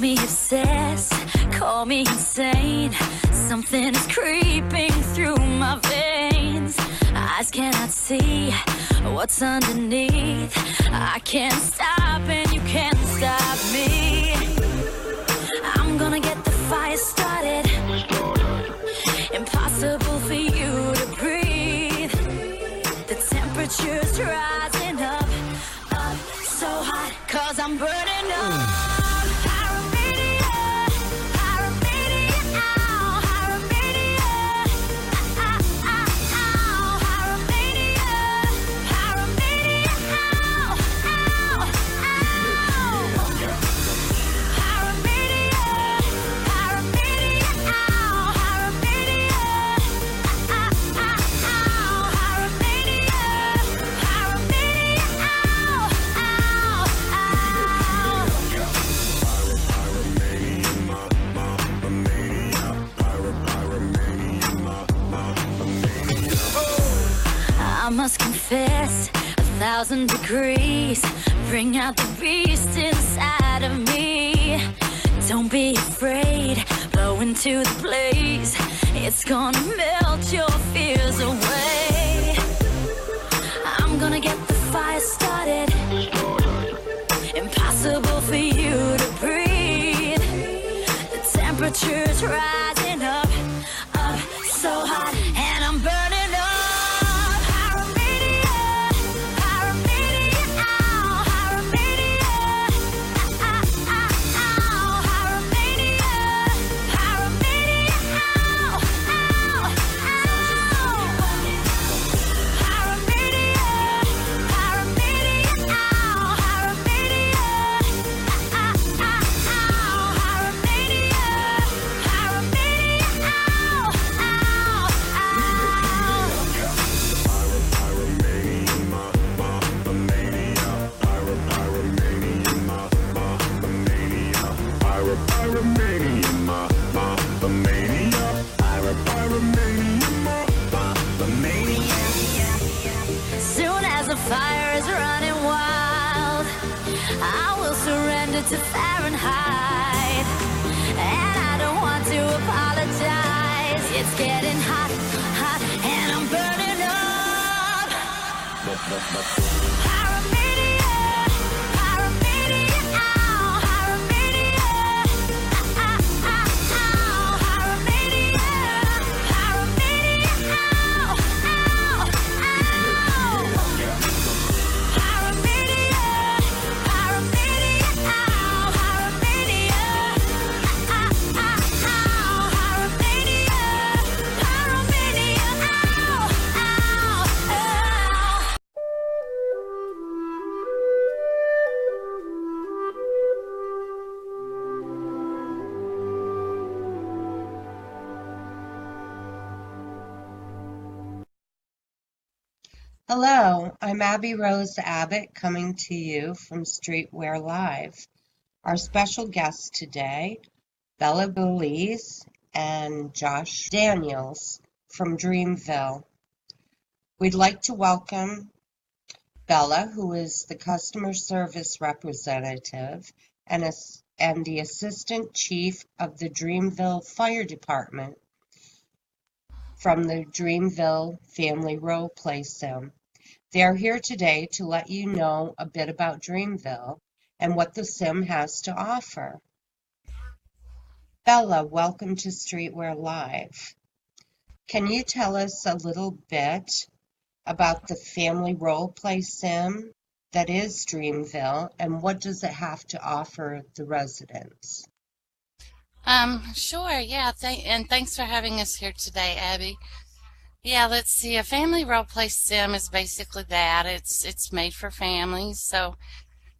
me obsessed, call me insane. Something is creeping through my veins. Eyes cannot see what's underneath. I can't stop and you can't stop me. I'm gonna get the fire started. Impossible for you to breathe. The temperature's rising up, up so hot, 'cause I'm burning up. I must confess, 1,000 degrees bring out the beast inside of me. Don't be afraid, blow into the blaze. It's gonna melt your fears away. I'm gonna get the fire started. Impossible for you to breathe. The temperature's rising up, up so hot, and I'm burning up. Fire is running wild. I will surrender to Fahrenheit, and I don't want to apologize. It's getting hot, hot, and I'm burning up. Pyromania, pyromania, ow, pyromania, pyromania, pyromania, ow, ow, Hello, I'm Abby Rose Abbott coming to you from Streetwear Live. Our special guests today, Bella Veliz and Josh Daniels from Dreamville. We'd like to welcome Bella, who is the customer service representative and the assistant chief of the Dreamville Fire Department from the Dreamville Family Role Play Sim. They are here today to let you know a bit about Dreamville and what the sim has to offer. Bella, welcome to Streetwear Live. Can you tell us a little bit about the family role play sim that is Dreamville, and what does it have to offer the residents? Sure, yeah, and thanks for having us here today, Abby. Yeah, let's see. A family role play sim is basically that. It's made for families. So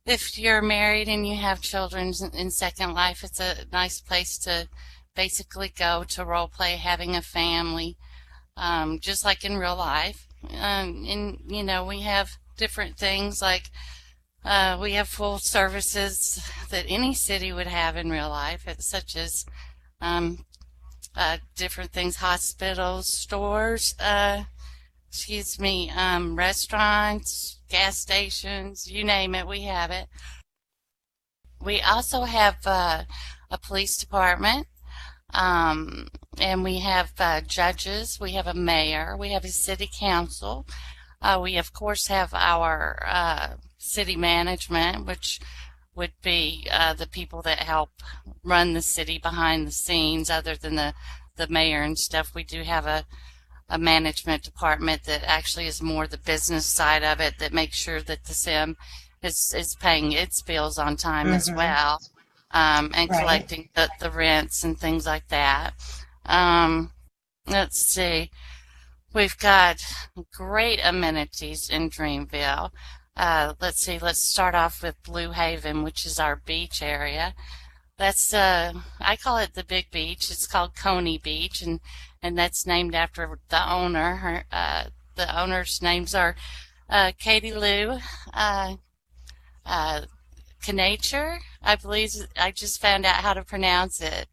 if you're married and you have children in Second Life, it's a nice place to basically go to role play having a family, just like in real life. And you know, we have different things like we have full services that any city would have in real life, such as different things, hospitals, stores, restaurants, gas stations, you name it, we have it. We also have a police department, um, and we have judges. We have a mayor. We have a city council. We, of course, have our city management, which would be the people that help run the city behind the scenes, other than the mayor and stuff. We do have a management department that actually is more the business side of it, that makes sure that the sim is paying its bills on time as Mm-hmm. well, and Right. collecting the rents and things like that. Um, let's see. We've got great amenities in Dreamville. Let's see, let's start off with Blue Haven, which is our beach area. That's I call it the Big Beach. It's called Coney Beach, and that's named after the owner. The owner's names are Katie Lou uh, uh, Kanacher. I believe I just found out how to pronounce it,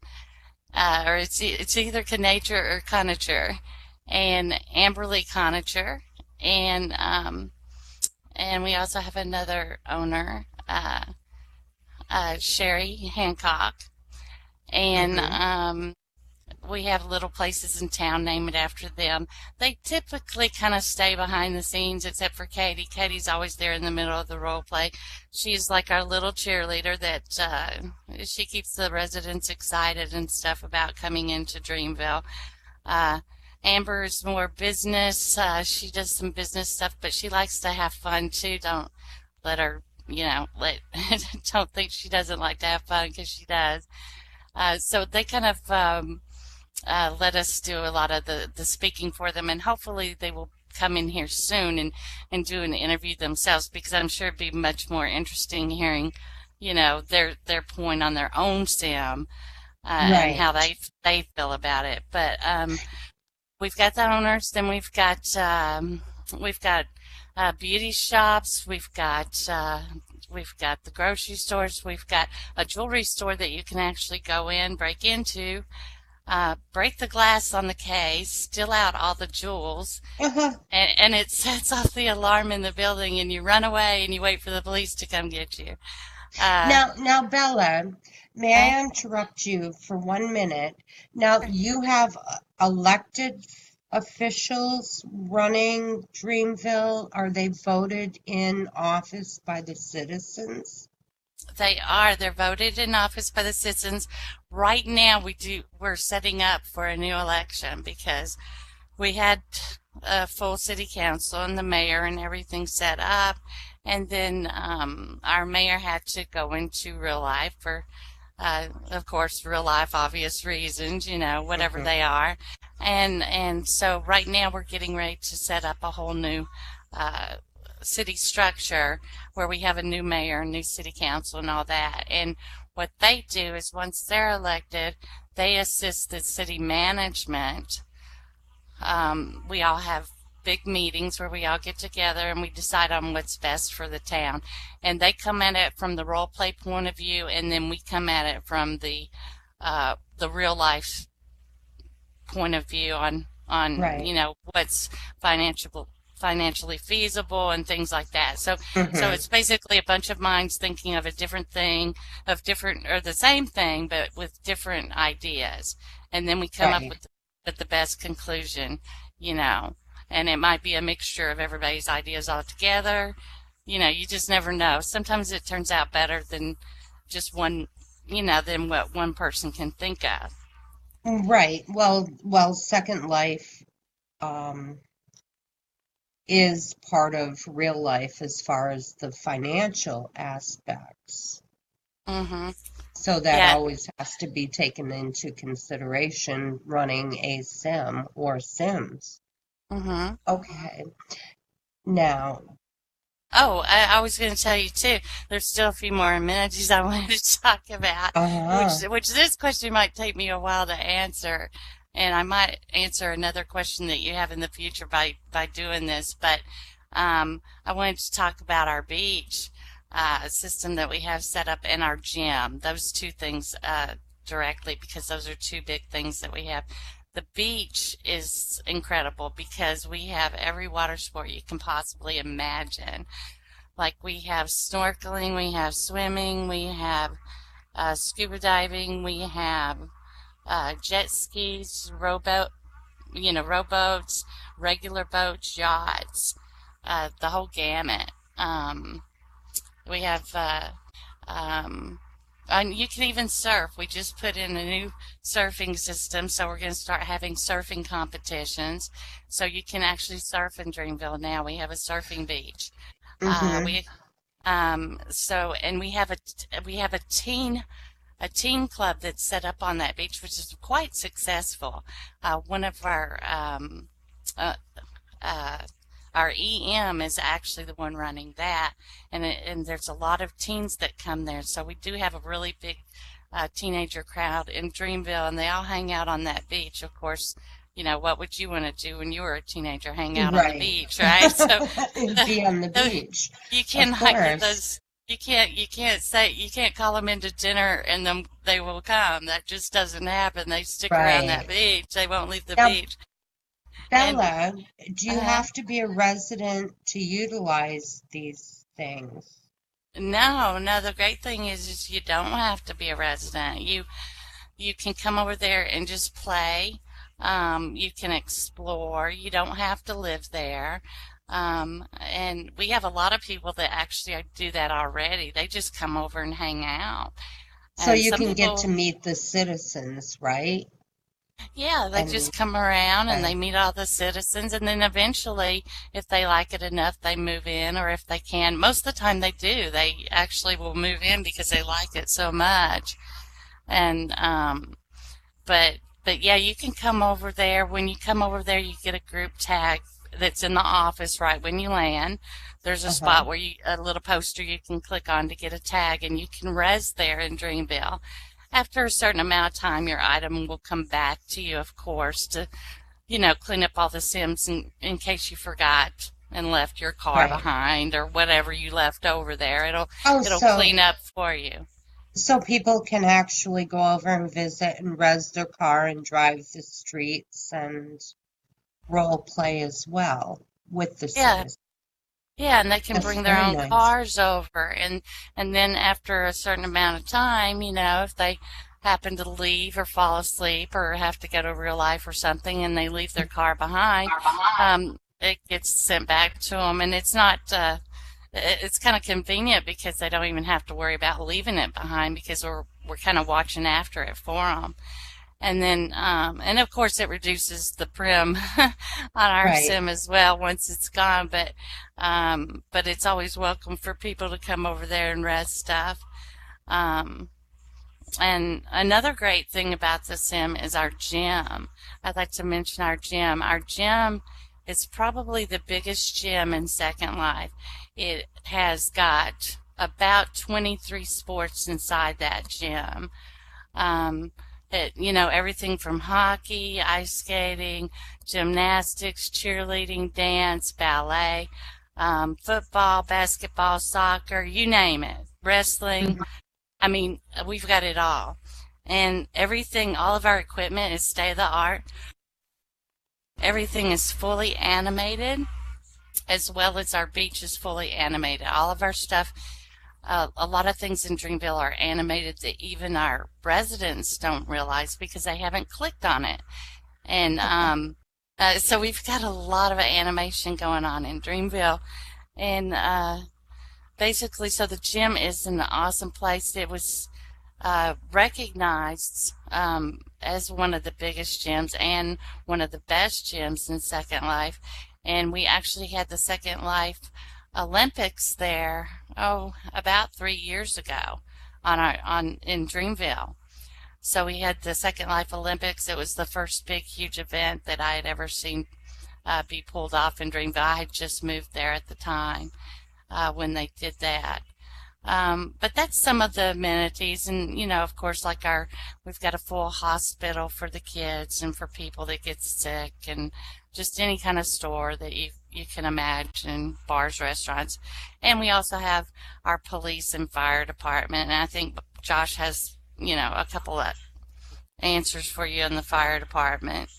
or it's either Kanacher or Conacher, and Amberly Conacher, and and we also have another owner, Sherry Hancock, and Mm-hmm. we have little places in town named after them. They typically kind of stay behind the scenes, except for Katie. Katie's always there in the middle of the role play. She's like our little cheerleader that she keeps the residents excited and stuff about coming into Dreamville. Uh, Amber is more business. She does some business stuff, but she likes to have fun too. Don't let her, let don't think she doesn't like to have fun, because she does. So they kind of let us do a lot of the speaking for them, and hopefully they will come in here soon and do an interview themselves, because I'm sure it'd be much more interesting hearing, their point on their own sim, and how Right. they feel about it. But we've got the owners, then we've got beauty shops, we've got the grocery stores, we've got a jewelry store that you can actually go in, break into, break the glass on the case, steal out all the jewels, Uh-huh. and it sets off the alarm in the building, and you run away and you wait for the police to come get you. Uh, Now, Bella, may okay. I interrupt you for 1 minute? Now, you have elected officials running Dreamville. Are they voted in office by the citizens? They are. They're voted in office by the citizens. Right now, we're setting up for a new election, because we had a full city council and the mayor and everything set up, and then our mayor had to go into real life for, of course, real life obvious reasons, whatever Hmm. they are, and so right now we're getting ready to set up a whole new uh, city structure, where we have a new mayor, new city council, and all that. And what they do is, once they're elected, they assist the city management. We all have big meetings where we all get together and we decide on what's best for the town. And they come at it from the role play point of view, and then we come at it from the real life point of view on Right. what's financial financially feasible and things like that. So Hmm. it's basically a bunch of minds thinking of a different thing, of different, or the same thing, but with different ideas, and then we come up Right. with the best conclusion, you know. And it might be a mixture of everybody's ideas all together. You just never know. Sometimes it turns out better than just one, than what one person can think of. Right. Well, Second Life um, is part of real life as far as the financial aspects. Hmm. So that Yeah. always has to be taken into consideration running a sim or sims. Hmm. Okay. Now, Oh, I was going to tell you too. There's still a few more amenities I wanted to talk about, uh-huh. which this question might take me a while to answer, and I might answer another question that you have in the future by doing this. But I wanted to talk about our beach system that we have set up, in our gym. Those two things directly, because those are two big things that we have. The beach is incredible because we have every water sport you can possibly imagine. Like we have snorkeling, we have swimming, we have scuba diving, we have jet skis, rowboats, regular boats, yachts, the whole gamut. We have, and you can even surf. We just put in a new surfing system, so we're going to start having surfing competitions. So you can actually surf in Dreamville now. We have a surfing beach. Mm-hmm. We and we have a teen club that's set up on that beach, which is quite successful. One of uh, uh, our EM is actually the one running that, and there's a lot of teens that come there. So we do have a really big teenager crowd in Dreamville, and they all hang out on that beach. Of course, what would you want to do when you were a teenager? Hang out on the Right. beach, right? So Be on the beach, you of cannot get course. those. You can't call them into dinner and then they will come. That just doesn't happen. They stick around that Right. beach. They won't leave the Now, beach. And Bella, do you uh, have to be a resident to utilize these things? no, no. The great thing is you don't have to be a resident. You can come over there and just play. You can explore. You don't have to live there. And we have a lot of people that actually do that already. They just come over and hang out. So And you some can get to people, meet the citizens, right? yeah, they And just come around and they right, meet all the citizens. And then eventually, if they like it enough, they move in, or if they can. Most of the time they do. They actually will move in because they like it so much. And But but yeah, you can come over there. When you come over there, you get a group tag that's in the office right when you land. There's a uh-huh, spot where a little poster you can click on to get a tag, and you can res there in Dreamville. After a certain amount of time, your item will come back to you, of course, to clean up all the Sims in case you forgot and left your car right. behind or whatever you left over there. Oh, It'll so clean up for you. so people can actually go over and visit and res their car and drive the streets and role play as well with the Yeah, citizens. Yeah, and they can That's bring their very own nice. cars over, and then after a certain amount of time, if they happen to leave or fall asleep or have to go to real life or something, and they leave their car behind, it gets sent back to them, and it's not. It's kind of convenient because they don't even have to worry about leaving it behind because we're kind of watching after it for them. And then, and of course, it reduces the prim on our Right. sim as well once it's gone. But it's always welcome for people to come over there and res stuff. Um, and another great thing about the sim is our gym. I'd like to mention our gym. Our gym is probably the biggest gym in Second Life. It has got about 23 sports inside that gym. Um, Everything from hockey, ice skating, gymnastics, cheerleading, dance, ballet, football, basketball, soccer, you name it, wrestling. Mhm. I mean, we've got it all. And everything, all of our equipment is state of the art. Everything is fully animated, as well as our beach is fully animated. All of our stuff, a lot of things in Dreamville are animated that even our residents don't realize because they haven't clicked on it. And so we've got a lot of animation going on in Dreamville. And basically, so the gym is an awesome place. It was recognized as one of the biggest gyms and one of the best gyms in Second Life. And we actually had the Second Life Olympics there, about 3 years ago on in Dreamville. So we had the Second Life Olympics. It was the first big, huge event that I had ever seen be pulled off in Dreamville. I had just moved there at the time when they did that. But that's some of the amenities, and of course, we've got a full hospital for the kids and for people that get sick, and just any kind of store that you can imagine, bars, restaurants, and we also have our police and fire department. And I think Josh has a couple of answers for you in the fire department.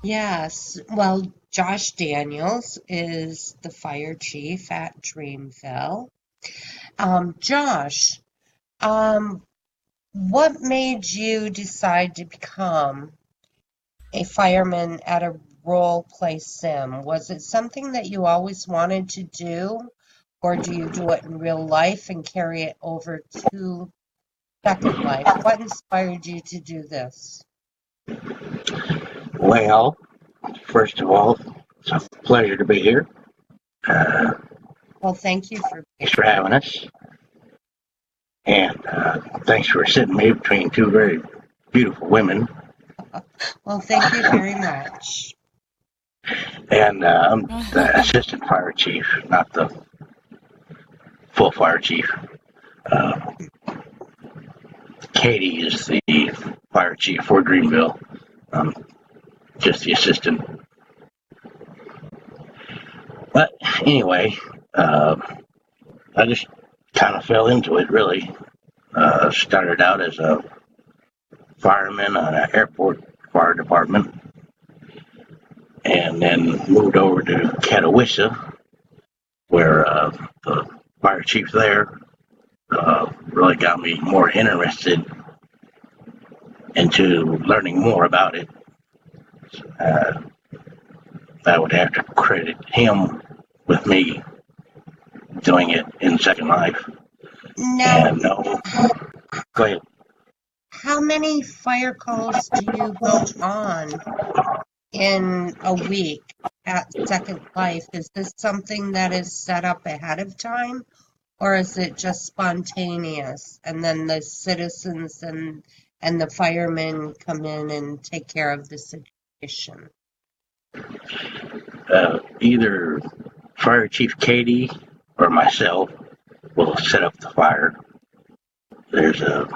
Yes. Well, Josh Daniels is the fire chief at Dreamville. Josh, what made you decide to become a fireman at a role-play sim? Was it something that you always wanted to do, or do you do it in real life and carry it over to Second Life? What inspired you to do this? Well, first of all, it's a pleasure to be here. Well, thank you for Thanks for having us. And thanks for sitting me between two very beautiful women. Well, thank you very much. And I'm the assistant fire chief, not the full fire chief. Katie is the fire chief for Dreamville. I'm just the assistant. But anyway, I just kind of fell into it, really. Started out as a fireman on an airport fire department, and then moved over to Catawissa, where the fire chief there really got me more interested into learning more about it. I would have to credit him with me doing it in Second Life. Now, And go ahead. how many fire calls do you go on in a week at Second Life? Is this something that is set up ahead of time, or is it just spontaneous, and then the citizens and the firemen come in and take care of the situation? Either Fire Chief Katie or myself will set up the fire. There's a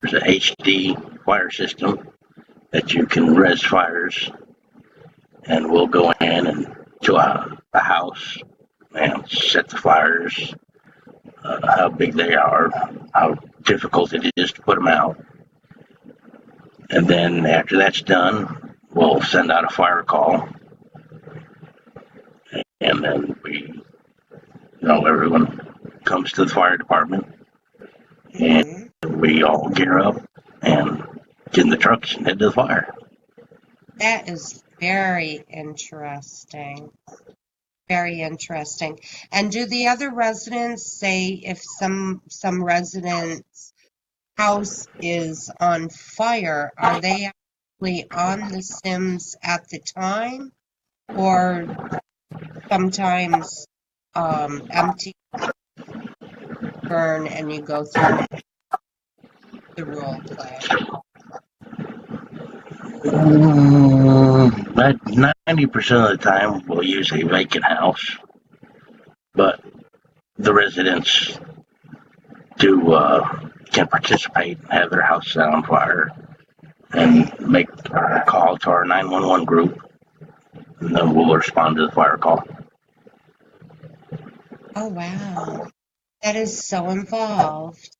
HD fire system that you can res fires, and we'll go in and to a house and set the fires, how big they are, how difficult it is to put them out. And then after that's done, we'll send out a fire call. And then everyone comes to the fire department, and we all gear up and get in the trucks and head to the fire. That is very interesting. Very interesting. And do the other residents say if some resident's house is on fire, are they actually on the Sims at the time, or sometimes empty, burn, and you go through the role play? About 90% of the time we'll use a vacant house, but the residents can participate and have their house set on fire and make a call to our 911 group, and then we'll respond to the fire call. Oh, wow. That is so involved.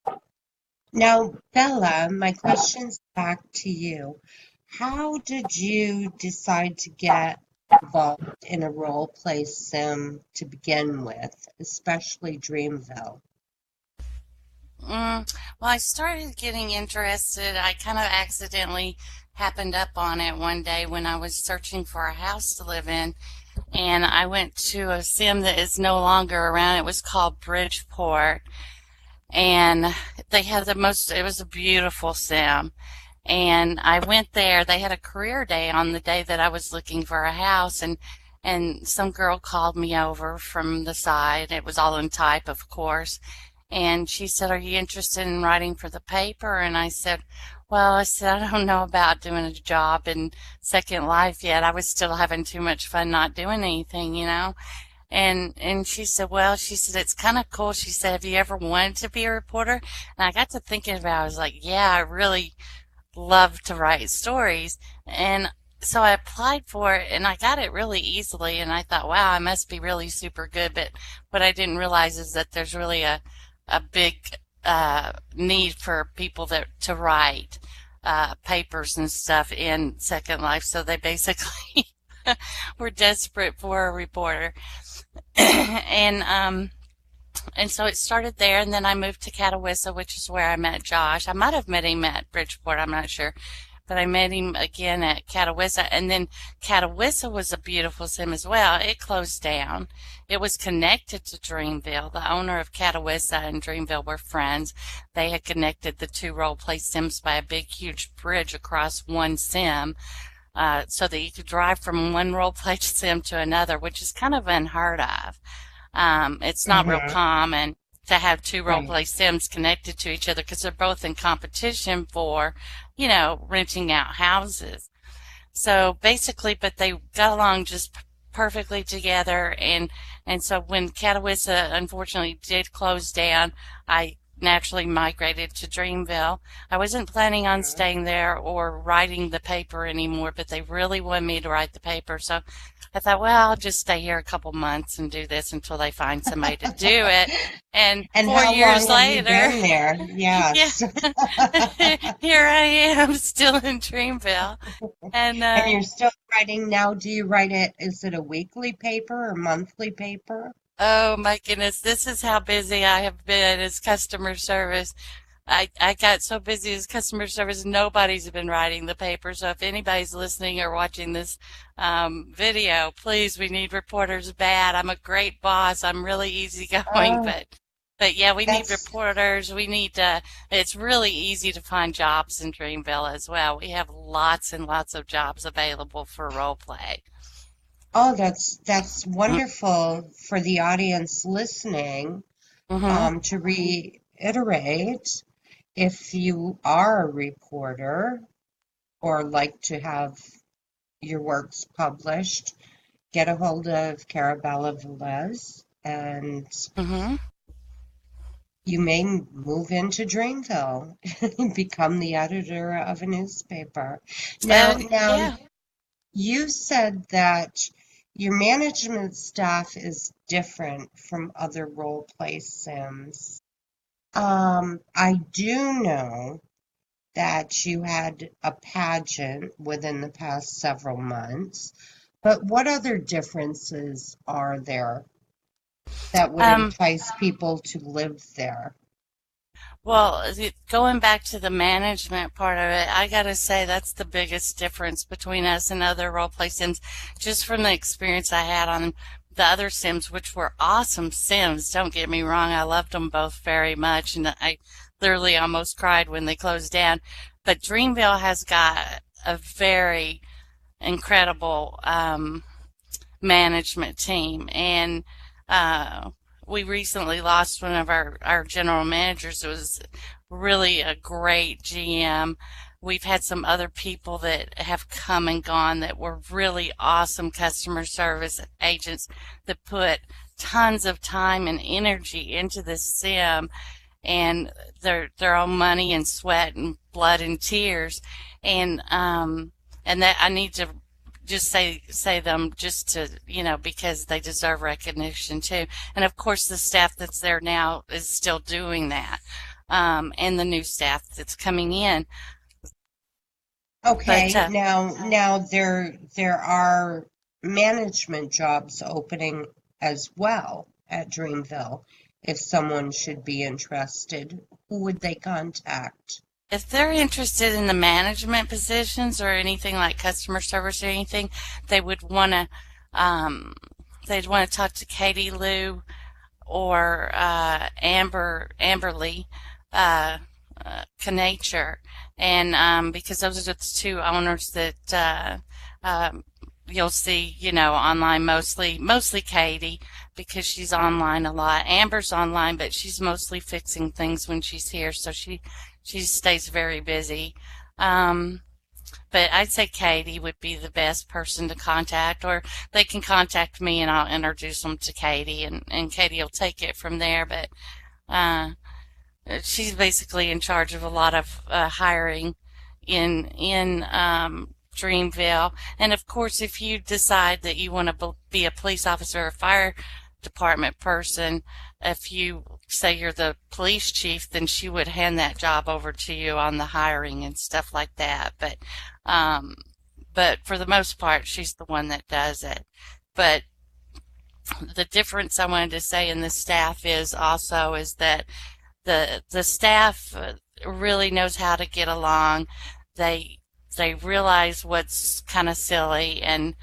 Now, Bella, my question's back to you. How did you decide to get involved in a role-play sim to begin with, especially Dreamville? Well, I started getting interested. I kind of accidentally happened up on it one day when I was searching for a house to live in, and I went to a sim that is no longer around. It was called Bridgeport, and they had it was a beautiful sim. And I went there. They had a career day on the day that I was looking for a house, and some girl called me over from the side. It was all in type, of course. And she said, "Are you interested in writing for the paper?" And I said, I don't know about doing a job in Second Life yet. I was still having too much fun not doing anything, And she said, it's kind of cool. She said, "Have you ever wanted to be a reporter?" And I got to thinking about it. I was like, yeah, I really love to write stories. And so I applied for it, and I got it really easily. And I thought, wow, I must be really super good. But what I didn't realize is that there's really a big need for people to write papers and stuff in Second Life. So they basically We're desperate for a reporter. And so it started there, and then I moved to Catawissa, which is where I met Josh. I might have met him at Bridgeport, I'm not sure. But I met him again at Catawissa, and then Catawissa was a beautiful sim as well. It closed down. It was connected to Dreamville. The owner of Catawissa and Dreamville were friends. They had connected the two role-play sims by a big, huge bridge across one sim, so that you could drive from one role-play sim to another, which is kind of unheard of. It's not real common to have two role-play sims connected to each other because they're both in competition for, renting out houses. So basically, but they got along just perfectly together, and so when Catawissa unfortunately did close down, I naturally migrated to Dreamville. I wasn't planning on staying there or writing the paper anymore, but they really wanted me to write the paper, so I thought, well, I'll just stay here a couple months and do this until they find somebody to do it. And 4 years later, have you been there? Yes. Yeah, here I am, still in Dreamville. And you're still writing now. Do you write it? Is it a weekly paper or monthly paper? oh my goodness, this is how busy I have been as customer service. I got so busy as customer service, nobody's been writing the paper. So if anybody's listening or watching this video, please, we need reporters bad. I'm a great boss. I'm really easygoing, but yeah, we need reporters. We need it's really easy to find jobs in Dreamville as well. We have lots and lots of jobs available for role play. Oh, that's wonderful for the audience listening. To reiterate, if you are a reporter or like to have your works published, get a hold of Karabella Veliz, and you may move into Dreamville and become the editor of a newspaper. Now, Yeah. you said that your management staff is different from other role play sims. I do know that you had a pageant within the past several months, but what other differences are there that would entice people to live there? Well, going back to the management part of it, I gotta say that's the biggest difference between us and other role-play sims, just from the experience I had on the other sims, which were awesome sims. Don't get me wrong, I loved them both very much, and I literally almost cried when they closed down. But Dreamville has got a very incredible management team, and we recently lost one of our general managers. It was really a great GM. We've had some other people that have come and gone that were really awesome customer service agents that put tons of time and energy into this sim and their own money and sweat and blood and tears. And that I need to just say them just to, because they deserve recognition too. And of course the staff that's there now is still doing that, and the new staff that's coming in. Okay, but, now there are management jobs opening as well at Dreamville. If someone should be interested, who would they contact? If they're interested in the management positions or anything like customer service or anything, they would want to talk to Katie Lou or Amberly Kanature, and because those are the two owners that you'll see, online mostly Katie, because she's online a lot. Amber's online, but she's mostly fixing things when she's here, so she stays very busy. But I'd say Katie would be the best person to contact, or they can contact me and I'll introduce them to Katie, and Katie will take it from there. But she's basically in charge of a lot of hiring in Dreamville. And of course, if you decide that you want to be a police officer or fire department person, if you say you're the police chief, then she would hand that job over to you on the hiring and stuff like that. But but for the most part, she's the one that does it. But the difference I wanted to say in the staff is also is that the staff really knows how to get along. They they realize what's kind of silly and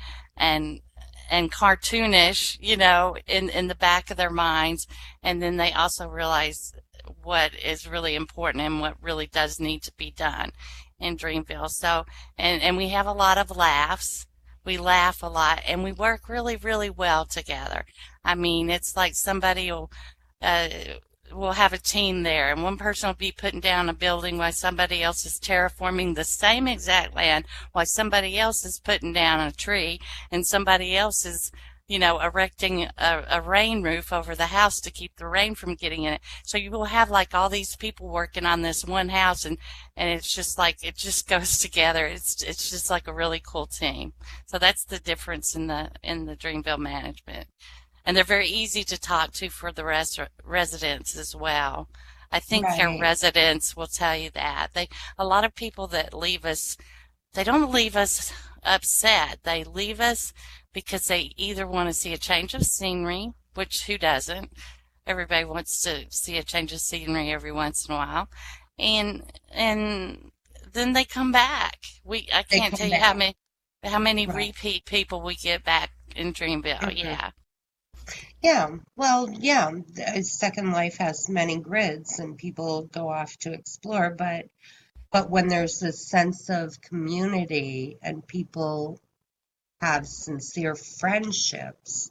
and cartoonish, in the back of their minds, and then they also realize what is really important and what really does need to be done in Dreamville. So, and we have a lot of laughs. We laugh a lot, and we work really, really well together. I mean, it's like somebody uh, will have a team there, and one person will be putting down a building while somebody else is terraforming the same exact land, while somebody else is putting down a tree, and somebody else is, erecting a rain roof over the house to keep the rain from getting in it. So you will have like all these people working on this one house, and it's just like it just goes together. It's just like a really cool team. So that's the difference in the Dreamville management. And they're very easy to talk to for the residents as well. I think our Right. residents will tell you that. A lot of people that leave us, they don't leave us upset. They leave us because they either want to see a change of scenery, which who doesn't? Everybody wants to see a change of scenery every once in a while. And then they come back. I They can't come tell you how back. many Right. repeat people we get back in Dreamville. Hmm. Yeah. Yeah. Well, yeah. Second Life has many grids, and people go off to explore. But when there's this sense of community and people have sincere friendships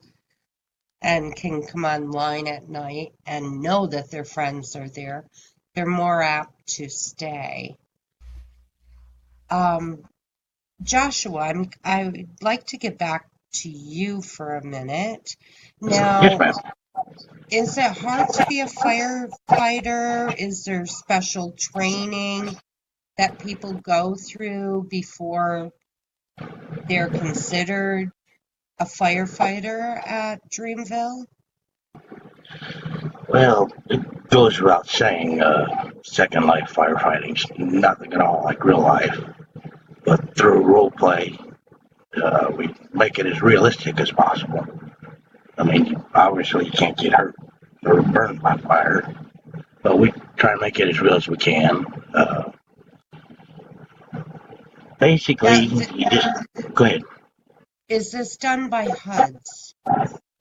and can come online at night and know that their friends are there, they're more apt to stay. Um, Joshua, I would like to get back to you for a minute. Yes, Now, ma'am. is it hard to be a firefighter? Is there special training that people go through before they're considered a firefighter at Dreamville? Well, it goes without saying, Second Life firefighting's nothing at all like real life. But through role play, we make it as realistic as possible. I mean, obviously you can't get hurt or burned by fire, but we try and make it as real as we can. Basically, Now, you just go ahead. is this done by HUDs?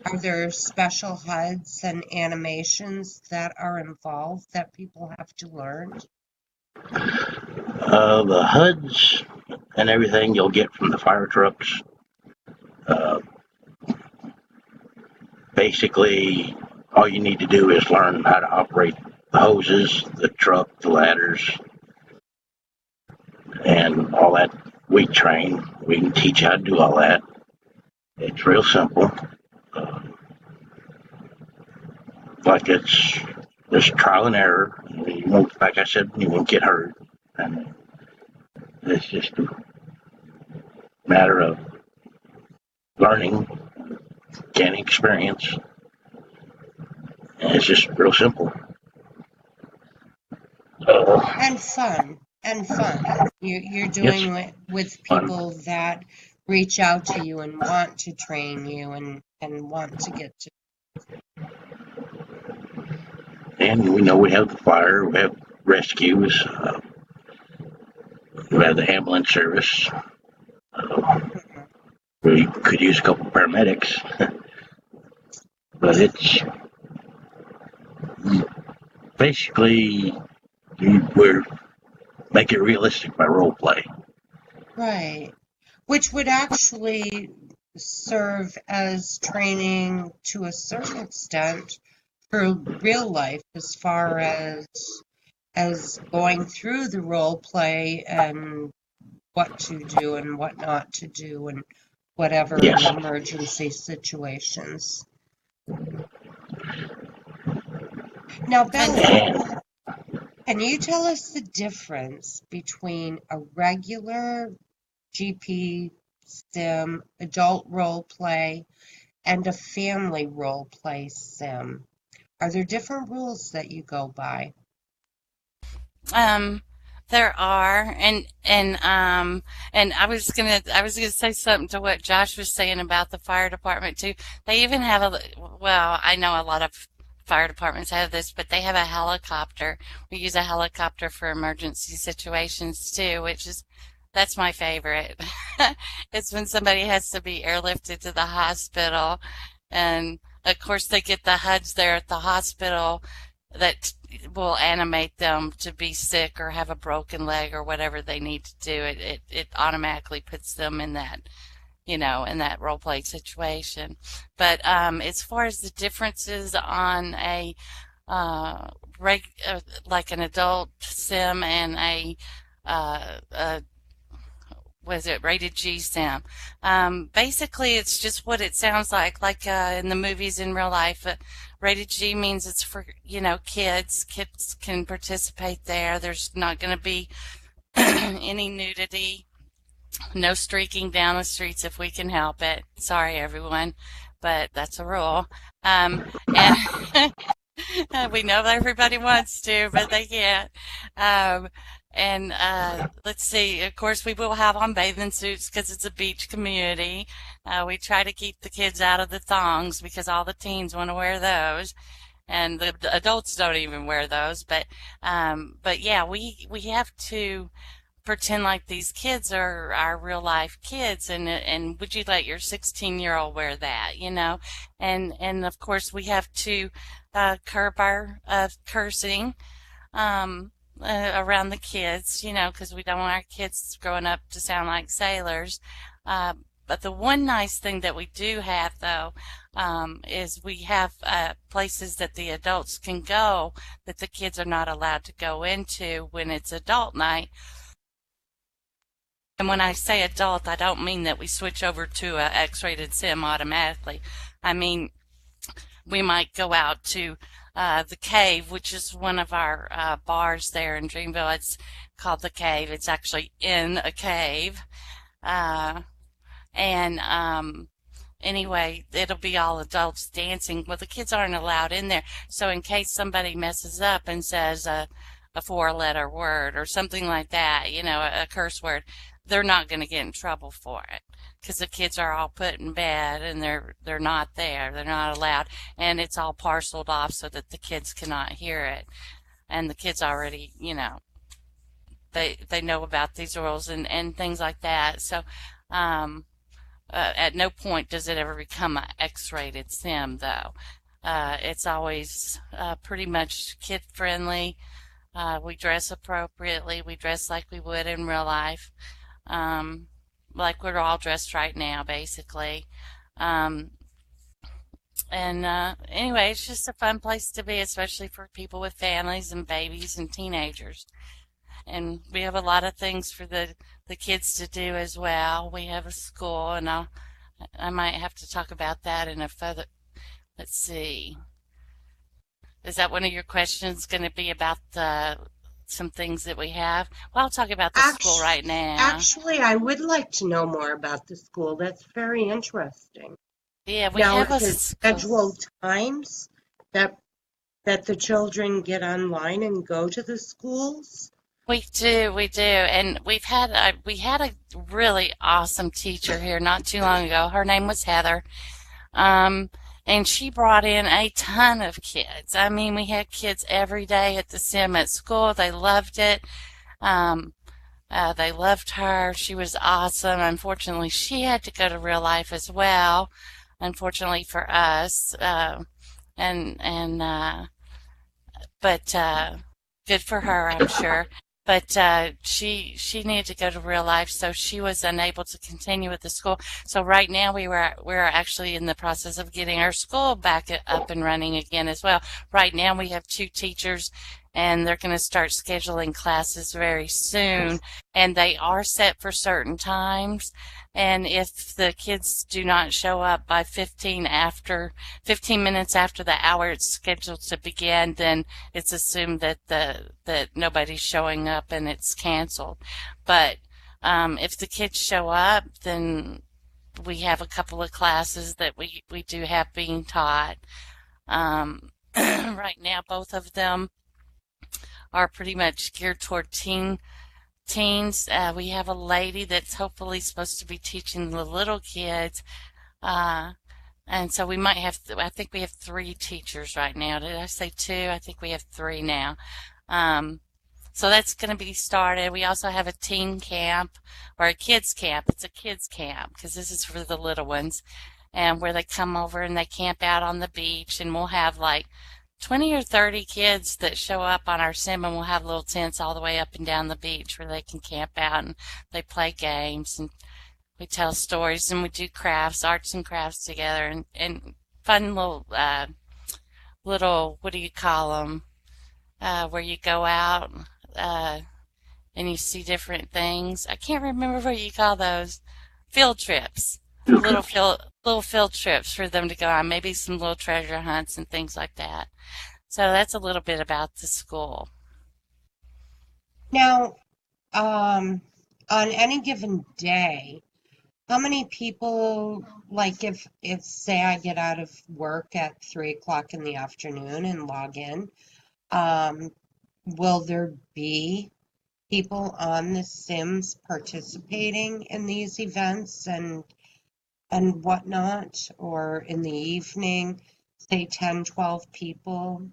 Are there special HUDs and animations that are involved that people have to learn? The HUDs and everything you'll get from the fire trucks. Uh, Basically, all you need to do is learn how to operate the hoses, the truck, the ladders, and all that. We train. We can teach you how to do all that. It's real simple. Uh, like it's just trial and error. You won't, like I said, you won't get hurt. And it's just a matter of learning, gaining experience. And it's just real simple. And fun, and fun. You're Yes, doing it with fun. people that reach out to you and want to train you and want to get to. And we know we have the fire, we have rescues, we have the ambulance service. Uh, we could use a couple paramedics, but it's basically we're make it realistic by role play. Right. Which would actually serve as training to a certain extent for real life as far as going through the role play and what to do and what not to do and whatever in Yes, emergency situations. Now, And Bella, and can you tell us the difference between a regular GP sim, adult role play, and a family role play sim? Are there different rules that you go by? um, There are, and I was gonna say something to what Josh was saying about the fire department too. They even have well, I know a lot of fire departments have this, but they have a helicopter. We use a helicopter for emergency situations too, that's my favorite. It's when somebody has to be airlifted to the hospital, and of course they get the HUDs there at the hospital that will animate them to be sick or have a broken leg or whatever they need to do. It automatically puts them in that role play situation. But as far as the differences on a uh, reg, like an adult sim and a was it rated G sim? Basically, it's just what it sounds like in the movies in real life. Rated G means it's for, kids. Kids can participate there. There's not going to be any nudity, no streaking down the streets if we can help it. Sorry, everyone, but that's a rule. And we know that everybody wants to, but they can't. Um, and let's see, of course, we will have on bathing suits because it's a beach community. We try to keep the kids out of the thongs because all the teens want to wear those. And the adults don't even wear those, but yeah, we have to pretend like these kids are our real life kids, and would you let your 16-year-old wear that, and of course we have to curb our cursing around the kids, because we don't want our kids growing up to sound like sailors. But the one nice thing that we do have, though, is we have places that the adults can go that the kids are not allowed to go into when it's adult night. And when I say adult, I don't mean that we switch over to a X-rated sim automatically. I mean, we might go out to the Cave, which is one of our bars there in Dreamville. It's called the Cave. It's actually in a cave. Uh, and Anyway, it'll be all adults dancing. Well, the kids aren't allowed in there. So in case somebody messes up and says a four-letter word or something like that, a curse word, they're not going to get in trouble for it because the kids are all put in bed and they're not there. They're not allowed, and it's all parceled off so that the kids cannot hear it. And the kids already, they know about these rules and things like that. So at no point does it ever become an X-rated sim, though. It's always pretty much kid-friendly. We dress appropriately. We dress like we would in real life, like we're all dressed right now, basically. Um, and Anyway, it's just a fun place to be, especially for people with families and babies and teenagers. And we have a lot of things for the kids to do as well. We have a school, and I might have to talk about that in a further. Let's see. Is that one of your questions going to be about some things that we have? Well, I'll talk about the school right now. Actually, I would like to know more about the school. That's very interesting. Yeah, we Now, have a is it school. scheduled times that the children get online and go to the schools? We do, and we had a really awesome teacher here not too long ago. Her name was Heather, and she brought in a ton of kids. I mean, we had kids every day at the sim at school. They loved it. Um, they loved her. She was awesome. Unfortunately, she had to go to real life as well. Unfortunately for us, and but good for her, I'm sure. But she needed to go to real life, so she was unable to continue with the school. So right now we're actually in the process of getting our school back up and running again as well. Right now we have 2 teachers, and they're going to start scheduling classes very soon, and they are set for certain times. And if the kids do not show up by 15 minutes after the hour it's scheduled to begin, then it's assumed that that nobody's showing up and it's canceled. But if the kids show up, then we have a couple of classes that we do have being taught. Right now, both of them are pretty much geared toward teens. We have a lady that's hopefully supposed to be teaching the little kids. Uh, and so we might have, I think we have three teachers right now. Did I say two? I think we have three now. Um, so that's going to be started. We also have a teen camp or a kids camp. It's a kids camp because this is for the little ones, and where they come over and they camp out on the beach, and we'll have like 20 or 30 kids that show up on our sim, and we'll have little tents all the way up and down the beach where they can camp out and they play games and we tell stories and we do crafts, arts and crafts together, and fun little, what do you call them, where you go out uh, and you see different things. I can't remember what you call those. Field trips. Little field trips for them to go on, maybe some little treasure hunts and things like that. So that's a little bit about the school. Now, on any given day, how many people, like if say I get out of work at 3 o'clock in the afternoon and log in, um, will there be people on the Sims participating in these events and whatnot, or in the evening, say 10, 12 people?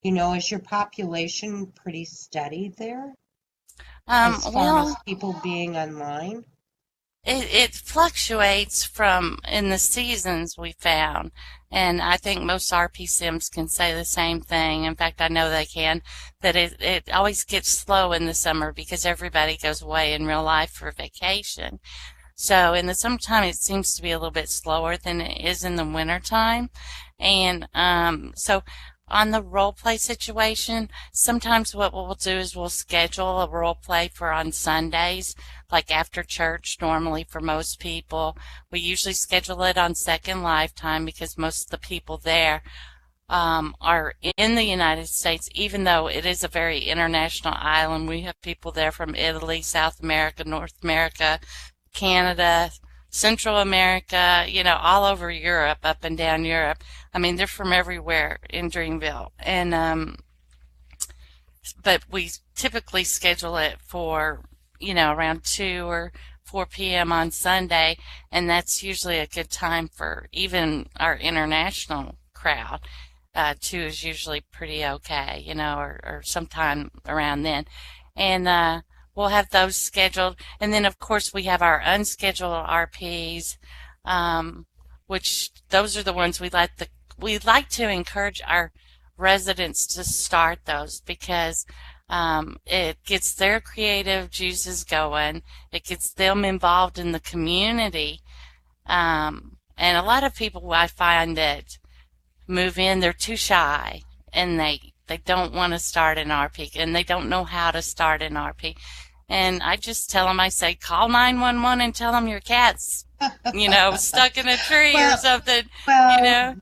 You know, is your population pretty steady there as far as Well, people being online? it fluctuates from in the seasons we found, and I think most RP Sims can say the same thing. In fact, I know they can, that it always gets slow in the summer because everybody goes away in real life for vacation. So in the summertime, it seems to be a little bit slower than it is in the wintertime. And so on the role play situation, sometimes what we'll do is we'll schedule a role play for on Sundays, like after church, normally for most people. We usually schedule it on Second Life time because most of the people there are in the United States, even though it is a very international island. We have people there from Italy, South America, North America, Canada, Central America, all over Europe, up and down Europe. I mean, they're from everywhere in Dreamville. And but we typically schedule it for, around 2 or 4 p.m. on Sunday, and that's usually a good time for even our international crowd. 2 is usually pretty okay, or sometime around then. And we'll have those scheduled. And then, of course, we have our unscheduled RPs, which those are the ones we like to encourage our residents to start those because it gets their creative juices going. It gets them involved in the community. And a lot of people I find that move in, they're too shy and they don't want to start an RP and they don't know how to start an RP. And I just tell them, I say, call 911 and tell them your cat's, stuck in a tree or something, Well,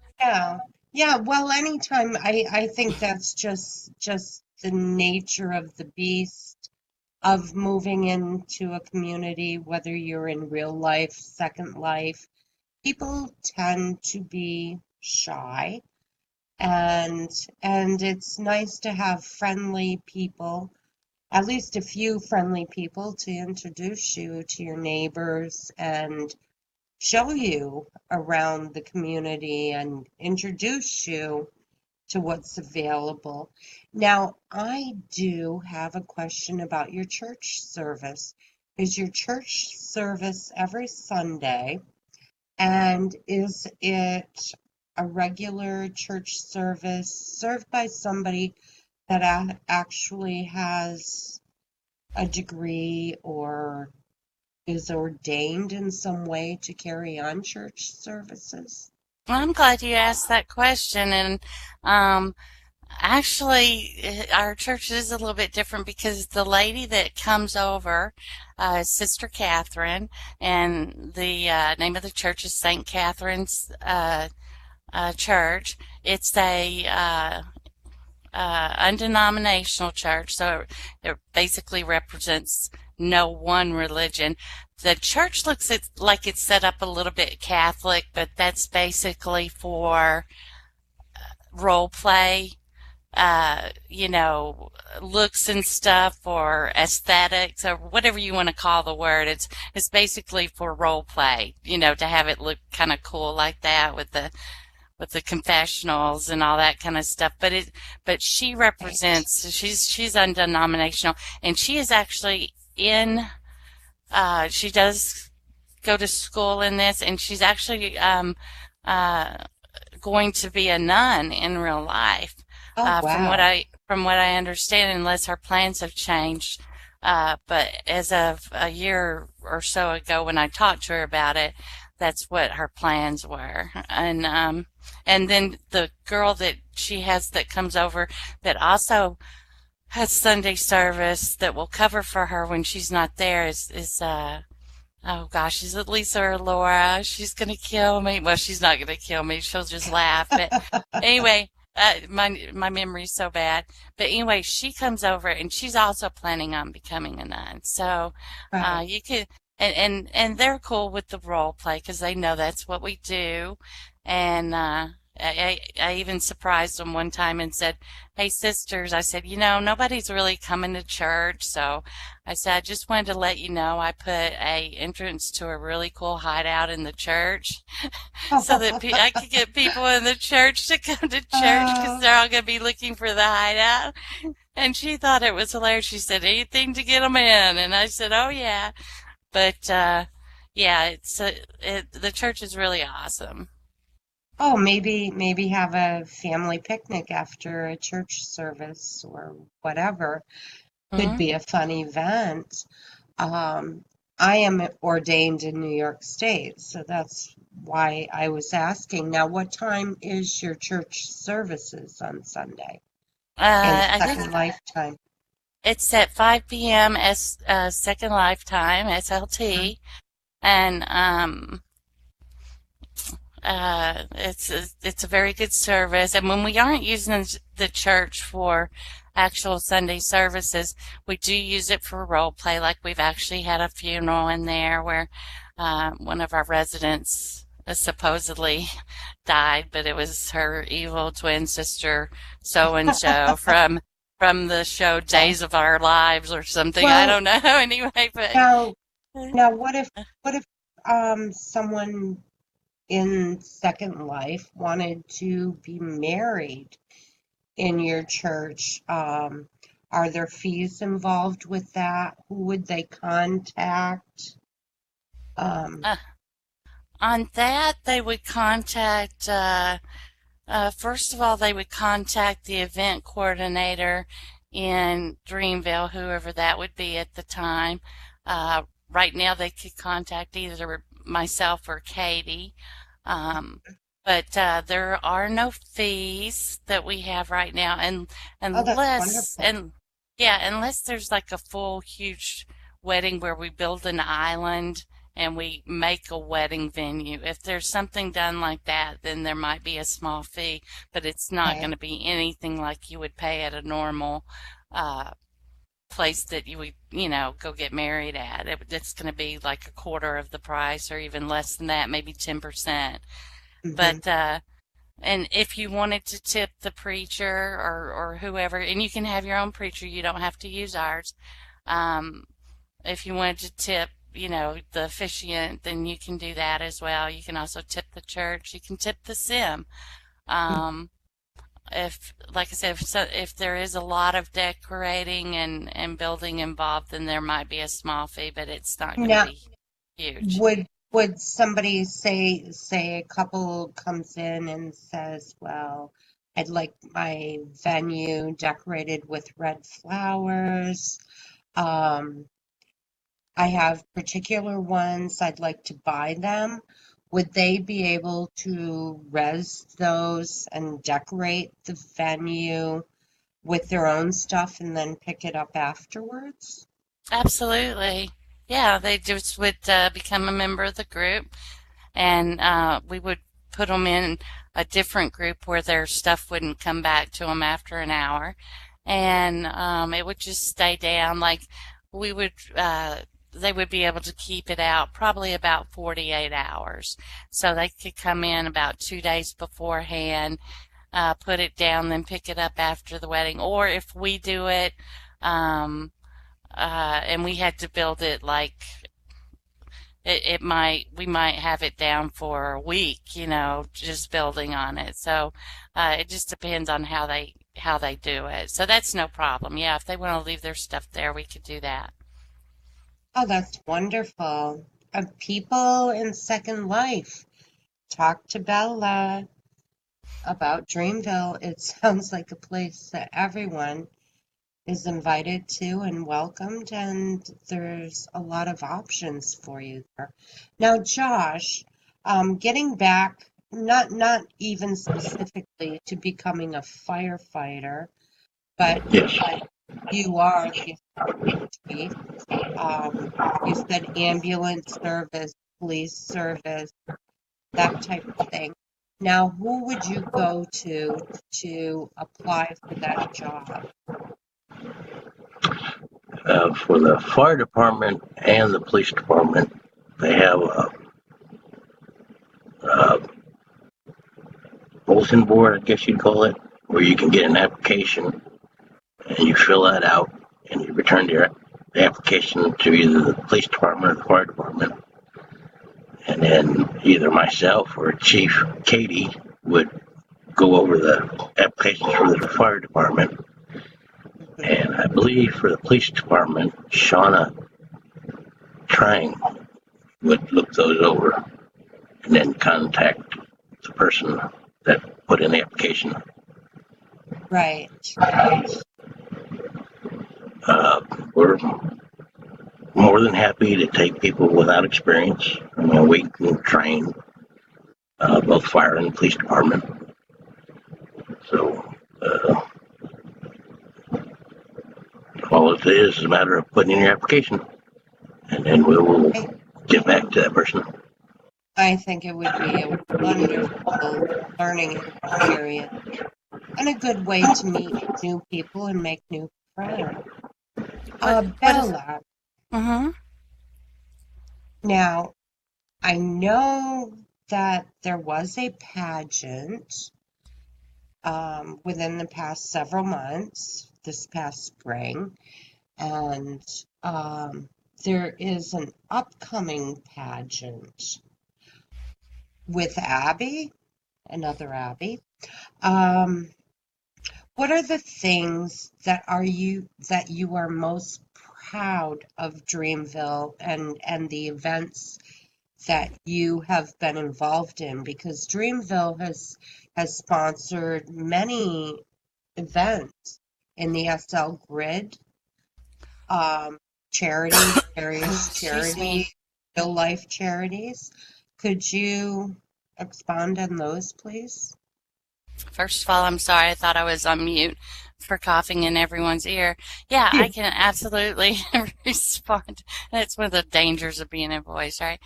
yeah. Well, anytime, I think that's just the nature of the beast of moving into a community, whether you're in real life, Second Life. People tend to be shy, and it's nice to have friendly people, at least a few friendly people, to introduce you to your neighbors and show you around the community and introduce you to what's available. Now, I do have a question about your church service. Is your church service every Sunday? And is it a regular church service served by somebody that actually has a degree or is ordained in some way to carry on church services? Well, I'm glad you asked that question. And actually, our church is a little bit different because the lady that comes over is Sister Catherine, and the name of the church is St. Catherine's Church. It's a undenominational church, so it basically represents no one religion. The church looks like it's set up a little bit Catholic, but that's basically for role play you know, looks and stuff or aesthetics or whatever you want to call the word. It's basically for role play, you know, to have it look kind of cool like that with the confessionals and all that kind of stuff. But she represents, she's undenominational, and she is actually in, she does go to school in this, and she's actually uh, going to be a nun in real life. Oh, wow. From what I understand, unless her plans have changed. But as of a year or so ago, when I talked to her about it, that's what her plans were. And then the girl that she has that comes over that also has Sunday service that will cover for her when she's not there is oh gosh, is it Lisa or Laura? She's gonna kill me. Well, she's not gonna kill me. She'll just laugh. But anyway, my memory's so bad. But anyway, she comes over and she's also planning on becoming a nun. So Right. you could and they're cool with the role play because they know that's what we do. And I even surprised them one time and said, "Hey sisters," I said, "you know, nobody's really coming to church, so I said I just wanted to let you know I put a entrance to a really cool hideout in the church so that I could get people in the church to come to church because Uh, they're all going to be looking for the hideout." And she thought it was hilarious. She said, "Anything to get them in," and I said, "Oh yeah." But yeah, the church is really awesome. oh, maybe have a family picnic after a church service or whatever. Could Hmm. be a fun event. Um, I am ordained in New York State, so that's why I was asking. Now, what time is your church services on Sunday in I think Second Lifetime? it's at 5 p.m. as Second Lifetime Mhm. SLT, and it's a very good service. And when we aren't using the church for actual Sunday services, we do use it for role play. Like we've actually had a funeral in there where one of our residents supposedly died, but it was her evil twin sister, so and so from the show Oh, Days of Our Lives or something. I well, don't know anyway, but now, now, what if someone in Second Life wanted to be married in your church? Are there fees involved with that? Who would they contact? Um, uh, on that they would contact. First of all, they would contact the event coordinator in Dreamville, whoever that would be at the time. Right now, they could contact either myself or Katie. Um, but there are no fees that we have right now, and oh, that's unless wonderful. and yeah, unless there's like a full huge wedding where we build an island and we make a wedding venue. If there's something done like that, then there might be a small fee, but it's not going Okay. to be anything like you would pay at a normal uh, place that you would, you know, go get married at. It's going to be like a quarter of the price or even less than that, maybe 10%. Hmm. But and if you wanted to tip the preacher or whoever, and you can have your own preacher, you don't have to use ours. Um, if you wanted to tip, you know, the officiant, then you can do that as well. You can also tip the church. You can tip the sim. Um, if, like I said, if there is a lot of decorating and building involved, then there might be a small fee, but it's not going to Now, be huge. would somebody say a couple comes in and says, "Well, I'd like my venue decorated with red flowers. Um, I have particular ones. I'd like to buy them." Would they be able to res those and decorate the venue with their own stuff and then pick it up afterwards? Absolutely. Yeah, they just would become a member of the group, and we would put them in a different group where their stuff wouldn't come back to them after an hour, and it would just stay down. Like we would, they would be able to keep it out probably about 48 hours, so they could come in about 2 days beforehand. put it down, then pick it up after the wedding. Or if we do it, um, and we had to build it like we might have it down for a week, just building on it. So it just depends on how they do it. So that's no problem. Yeah, if they want to leave their stuff there, we could do that. Oh, that's wonderful. People in Second Life, talk to Bella about Dreamville. It sounds like a place that everyone is invited to and welcomed, and there's a lot of options for you there. Now, Josh, getting back, not even specifically to becoming a firefighter, but Yes. you are the assistant chief. You said ambulance service, police service, that type of thing. Now, who would you go to apply for that job? For the fire department and the police department, they have a bulletin board, I guess you'd call it, where you can get an application and you fill that out and you return the application to either the police department or the fire department. And then either myself or Chief Katie would go over the applications for the fire department. And I believe for the police department, Shauna Trang would look those over and then contact the person that put in the application. Right. We're more than happy to take people without experience. I mean, we can train both fire and police department. So all it is a matter of putting in your application, and then we will get back to that person. I think it would be a wonderful learning experience and a good way to meet new people and make new friends. Bella, now I know that there was a pageant within the past several months, this past spring, and there is an upcoming pageant with Abby, another Abby. What are the things that you are most proud of Dreamville and the events that you have been involved in? Because Dreamville has sponsored many events in the SL Grid, charities, various charities, real life charities. Could you expand on those, please? First of all, I'm sorry. I thought I was on mute for coughing in everyone's ear. Yeah, I can absolutely respond. That's one of the dangers of being a voice, right?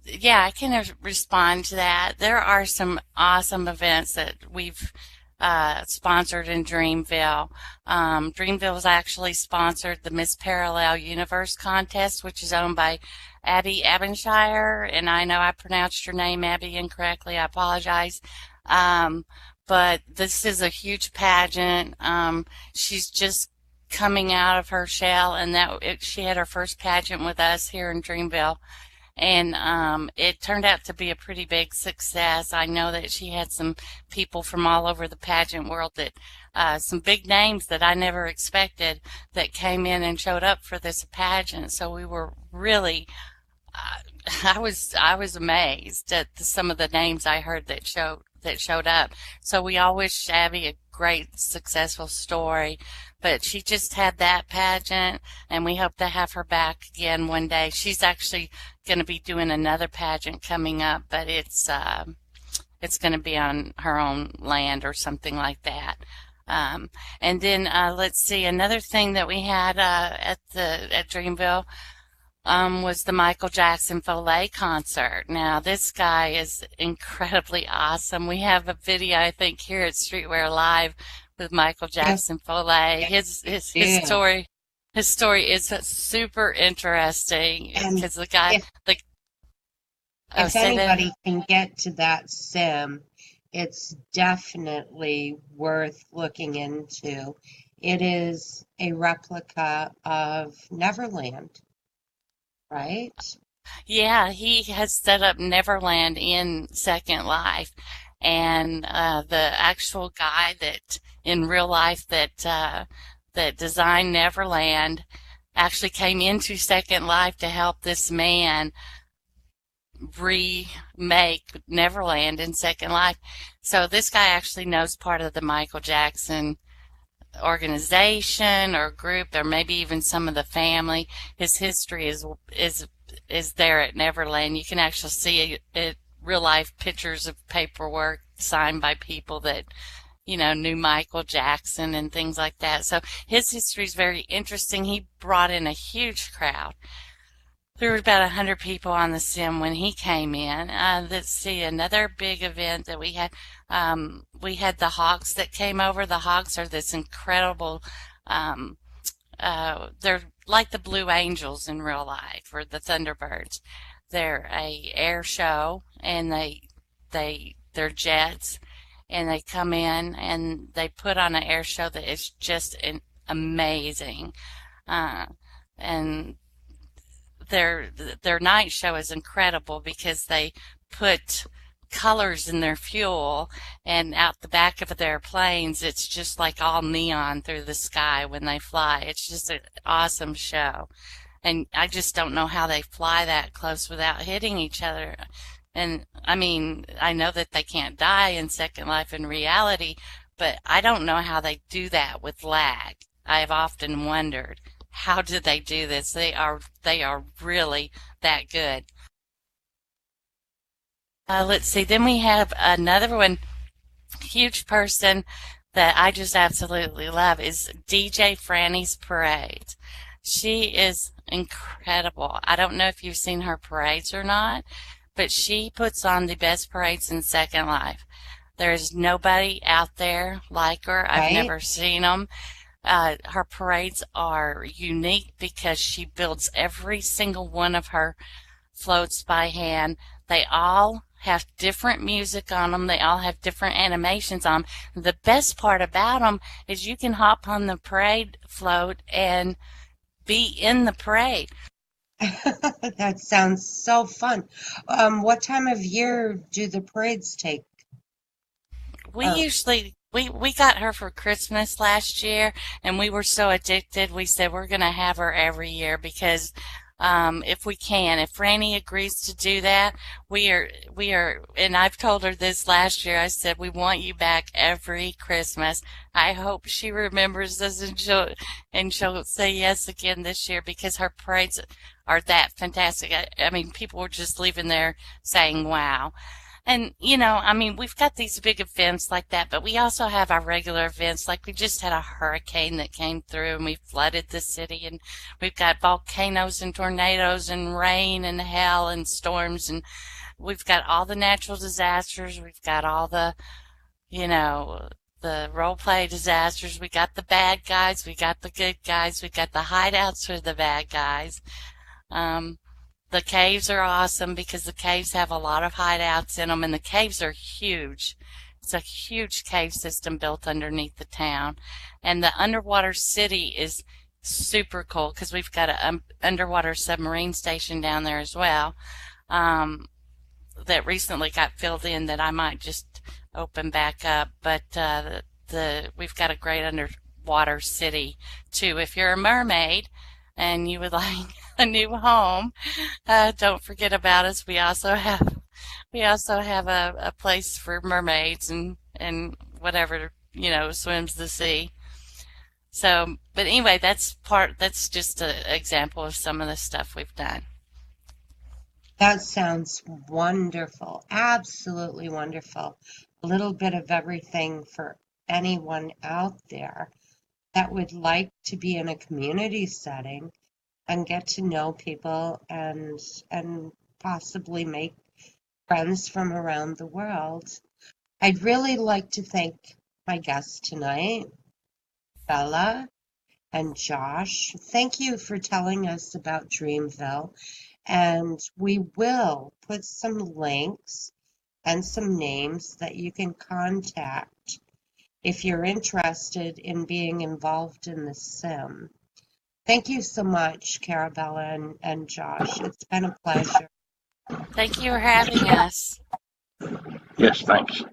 Yeah, I can respond to that. There are some awesome events that we've sponsored in Dreamville. Dreamville has actually sponsored the Miss Parallel Universe contest, which is owned by Abby Abbenshire, and I know I pronounced your name, Abby, incorrectly. I apologize. But this is a huge pageant. She's just coming out of her shell, and she had her first pageant with us here in Dreamville. And it turned out to be a pretty big success. I know that she had some people from all over the pageant world some big names that I never expected that came in and showed up for this pageant. So we were really, I was amazed at some of the names I heard that showed up. So we all wish Abby a great, successful story. But she just had that pageant, and we hope to have her back again one day. She's actually going to be doing another pageant coming up, but it's going to be on her own land or something like that. And then let's see, another thing that we had at Dreamville was the Michael Jackson Foley concert. Now, this guy is incredibly awesome. We have a video, I think, here at Streetwear Live with Michael Jackson Foley. His story is super interesting because the guy, if anybody can get to that sim, it's definitely worth looking into. It is a replica of Neverland, right? Yeah, he has set up Neverland in Second Life, and the actual guy that in real life that designed Neverland actually came into Second Life to help this man remake Neverland in Second Life. So this guy actually knows part of the Michael Jackson organization or group, or maybe even some of the family. His history is there at Neverland. You can actually see it real life pictures of paperwork signed by people that knew Michael Jackson and things like that. So his history is very interesting. He brought in a huge crowd. There were about 100 people on the sim when he came in. Let's see, another big event that we had the Hawks that came over. The Hawks are this incredible, um, they're like the Blue Angels in real life, or the Thunderbirds. They're a air show, and they're jets, and they come in and they put on an air show that is just amazing. And their night show is incredible because they put colors in their fuel, and out the back of their planes it's just like all neon through the sky when they fly. It's just an awesome show, and I just don't know how they fly that close without hitting each other. And I mean, I know that they can't die in Second Life in reality, but I don't know how they do that with lag. I have often wondered, how do they do this? They are really that good. Let's see. Then we have another one, huge person that I just absolutely love is DJ Franny's Parades. She is incredible. I don't know if you've seen her parades or not, but she puts on the best parades in Second Life. There's nobody out there like her. I've Right? never seen them. Her parades are unique because she builds every single one of her floats by hand. They all have different music on them. They all have different animations on them. The best part about them is you can hop on the parade float and be in the parade. That sounds so fun. What time of year do the parades take? We Oh, usually we got her for Christmas last year, and we were so addicted. We said we're going to have her every year because if we can, if Franny agrees to do that, we are, and I've told her this last year. I said we want you back every Christmas. I hope she remembers this, and she'll say yes again this year because her parades are that fantastic. I mean, people were just leaving there saying wow. And, I mean, we've got these big events like that, but we also have our regular events. Like we just had a hurricane that came through and we flooded the city, and we've got volcanoes and tornadoes and rain and hail and storms, and we've got all the natural disasters. We've got all you know, the role play disasters. We got the bad guys. We got the good guys. We got the hideouts for the bad guys. Um, the caves are awesome because the caves have a lot of hideouts in them, and the caves are huge. It's a huge cave system built underneath the town. And the underwater city is super cool because we've got an underwater submarine station down there as well, that recently got filled in that I might just open back up. But we've got a great underwater city too. If you're a mermaid and you would like a new home, don't forget about us. We also have a place for mermaids and whatever, swims the sea. So, but anyway, that's just an example of some of the stuff we've done. that sounds wonderful. Absolutely wonderful. A little bit of everything for anyone out there that would like to be in a community setting and get to know people and possibly make friends from around the world. I'd really like to thank my guests tonight, Bella and Josh. Thank you for telling us about Dreamville, and we will put some links and some names that you can contact if you're interested in being involved in the sim. Thank you so much, Karabella and Josh. It's been a pleasure. Thank you for having us. Yes, thanks.